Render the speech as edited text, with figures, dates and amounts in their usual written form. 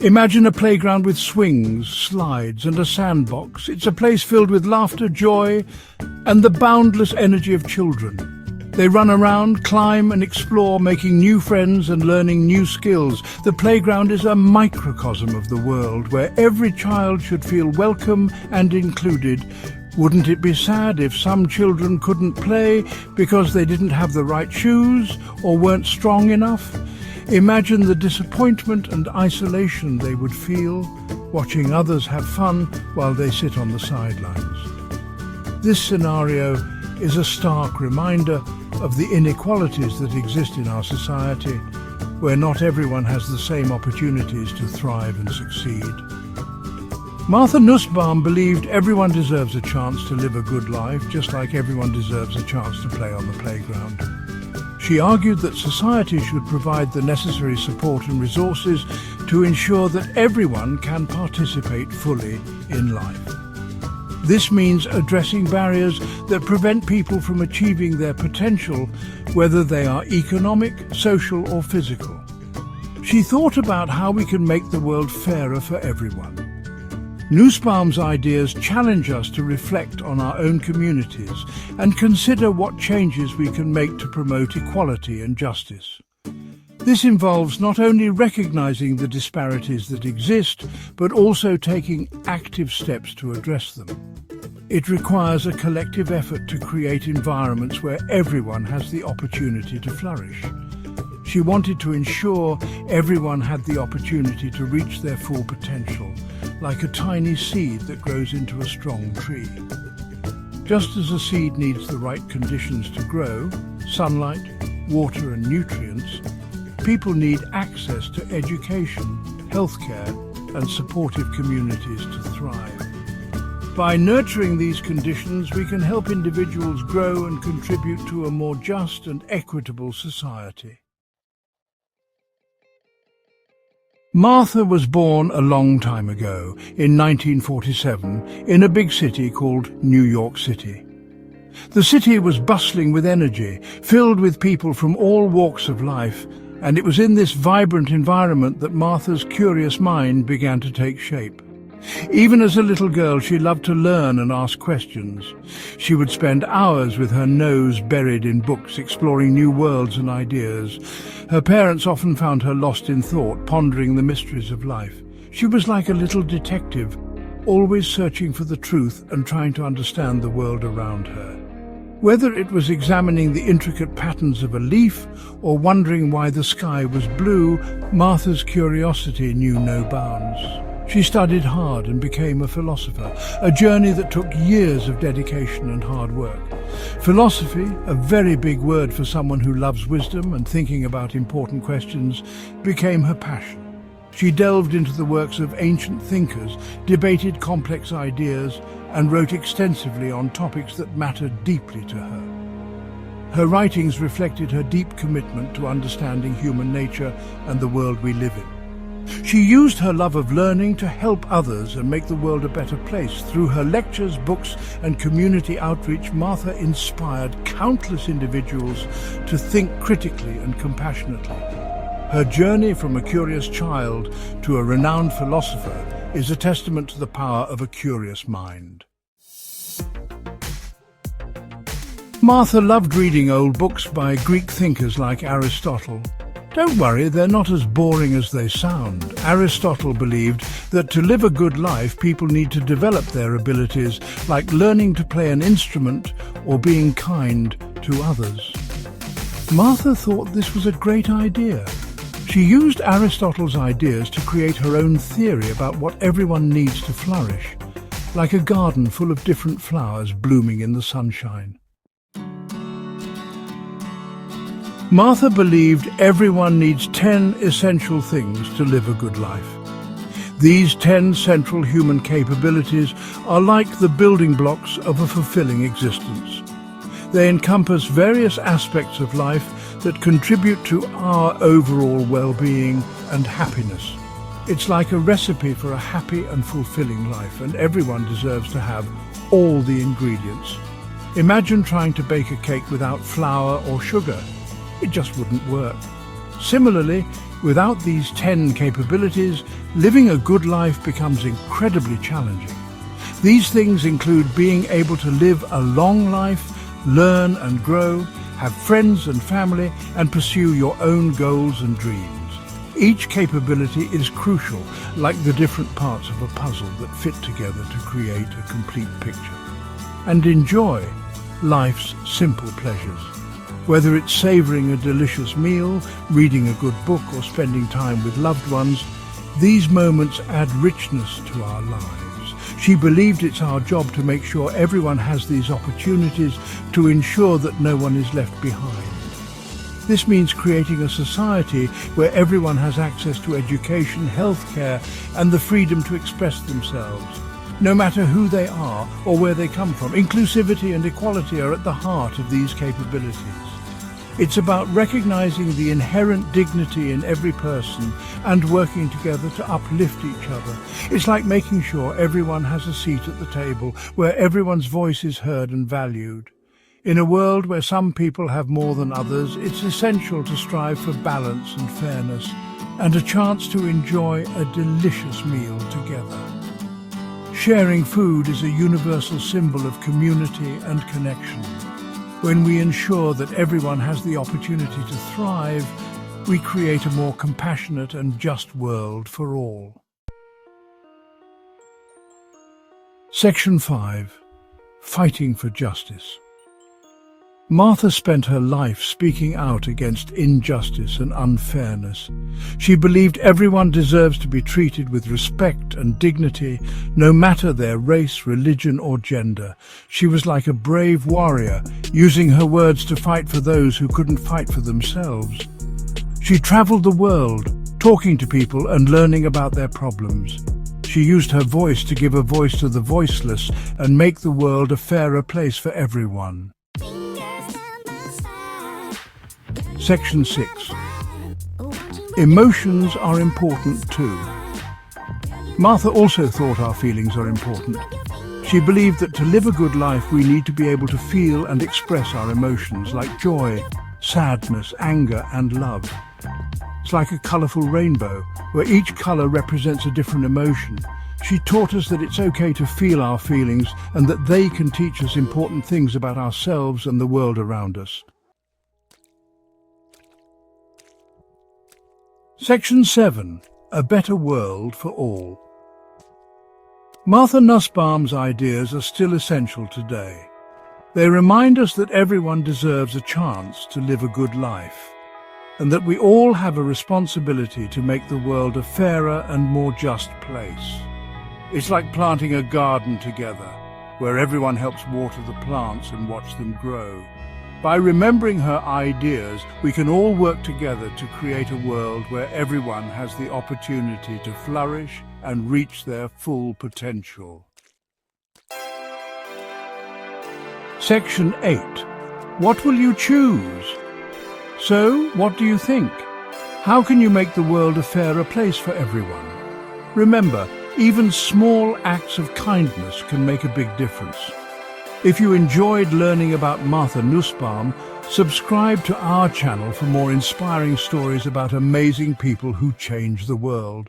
Imagine a playground with swings, slides and a sandbox. It's a place filled with laughter, joy and the boundless energy of children. They run around, climb and explore, making new friends and learning new skills. The playground is a microcosm of the world where every child should feel welcome and included. Wouldn't it be sad if some children couldn't play because they didn't have the right shoes or weren't strong enough? Imagine the disappointment and isolation they would feel watching others have fun while they sit on the sidelines. This scenario is a stark reminder of the inequalities that exist in our society, where not everyone has the same opportunities to thrive and succeed. Martha Nussbaum believed everyone deserves a chance to live a good life, just like everyone deserves a chance to play on the playground. She argued that society should provide the necessary support and resources to ensure that everyone can participate fully in life. This means addressing barriers that prevent people from achieving their potential, whether they are economic, social or physical. She thought about how we can make the world fairer for everyone. Nussbaum's ideas challenge us to reflect on our own communities and consider what changes we can make to promote equality and justice. This involves not only recognizing the disparities that exist, but also taking active steps to address them. It requires a collective effort to create environments where everyone has the opportunity to flourish. She wanted to ensure everyone had the opportunity to reach their full potential, like a tiny seed that grows into a strong tree. Just as a seed needs the right conditions to grow, sunlight, water and nutrients, people need access to education, healthcare and supportive communities to thrive. By nurturing these conditions, we can help individuals grow and contribute to a more just and equitable society. Martha was born a long time ago, in 1947, in a big city called New York City. The city was bustling with energy, filled with people from all walks of life, and it was in this vibrant environment that Martha's curious mind began to take shape. Even as a little girl, she loved to learn and ask questions. She would spend hours with her nose buried in books, exploring new worlds and ideas. Her parents often found her lost in thought, pondering the mysteries of life. She was like a little detective, always searching for the truth and trying to understand the world around her. Whether it was examining the intricate patterns of a leaf or wondering why the sky was blue, Martha's curiosity knew no bounds. She studied hard and became a philosopher, a journey that took years of dedication and hard work. Philosophy, a very big word for someone who loves wisdom and thinking about important questions, became her passion. She delved into the works of ancient thinkers, debated complex ideas, and wrote extensively on topics that mattered deeply to her. Her writings reflected her deep commitment to understanding human nature and the world we live in. She used her love of learning to help others and make the world a better place. Through her lectures, books, and community outreach, Martha inspired countless individuals to think critically and compassionately. Her journey from a curious child to a renowned philosopher is a testament to the power of a curious mind. Martha loved reading old books by Greek thinkers like Aristotle. Don't worry, they're not as boring as they sound. Aristotle believed that to live a good life, people need to develop their abilities, like learning to play an instrument or being kind to others. Martha thought this was a great idea. She used Aristotle's ideas to create her own theory about what everyone needs to flourish, like a garden full of different flowers blooming in the sunshine. Martha believed everyone needs 10 essential things to live a good life. These 10 central human capabilities are like the building blocks of a fulfilling existence. They encompass various aspects of life that contribute to our overall well-being and happiness. It's like a recipe for a happy and fulfilling life, and everyone deserves to have all the ingredients. Imagine trying to bake a cake without flour or sugar. It just wouldn't work. Similarly, without these 10 capabilities, living a good life becomes incredibly challenging. These things include being able to live a long life, learn and grow, have friends and family, and pursue your own goals and dreams. Each capability is crucial, like the different parts of a puzzle that fit together to create a complete picture. And enjoy life's simple pleasures. Whether it's savoring a delicious meal, reading a good book, or spending time with loved ones, these moments add richness to our lives. She believed it's our job to make sure everyone has these opportunities, to ensure that no one is left behind. This means creating a society where everyone has access to education, healthcare, and the freedom to express themselves, no matter who they are or where they come from. Inclusivity and equality are at the heart of these capabilities. It's about recognizing the inherent dignity in every person and working together to uplift each other. It's like making sure everyone has a seat at the table, where everyone's voice is heard and valued. In a world where some people have more than others, it's essential to strive for balance and fairness, and a chance to enjoy a delicious meal together. Sharing food is a universal symbol of community and connection. When we ensure that everyone has the opportunity to thrive, we create a more compassionate and just world for all. Section 5. Fighting for justice. Martha spent her life speaking out against injustice and unfairness. She believed everyone deserves to be treated with respect and dignity, no matter their race, religion, or gender. She was like a brave warrior, using her words to fight for those who couldn't fight for themselves. She traveled the world, talking to people and learning about their problems. She used her voice to give a voice to the voiceless and make the world a fairer place for everyone. Section 6. Emotions are important too. Martha also thought our feelings are important. She believed that to live a good life we need to be able to feel and express our emotions, like joy, sadness, anger and love. It's like a colourful rainbow, where each colour represents a different emotion. She taught us that it's okay to feel our feelings and that they can teach us important things about ourselves and the world around us. Section 7. A better world for all. Martha Nussbaum's ideas are still essential today. They remind us that everyone deserves a chance to live a good life, and that we all have a responsibility to make the world a fairer and more just place. It's like planting a garden together, where everyone helps water the plants and watch them grow. By remembering her ideas, we can all work together to create a world where everyone has the opportunity to flourish and reach their full potential. Section 8. What will you choose? So, what do you think? How can you make the world a fairer place for everyone? Remember, even small acts of kindness can make a big difference. If you enjoyed learning about Martha Nussbaum, subscribe to our channel for more inspiring stories about amazing people who change the world.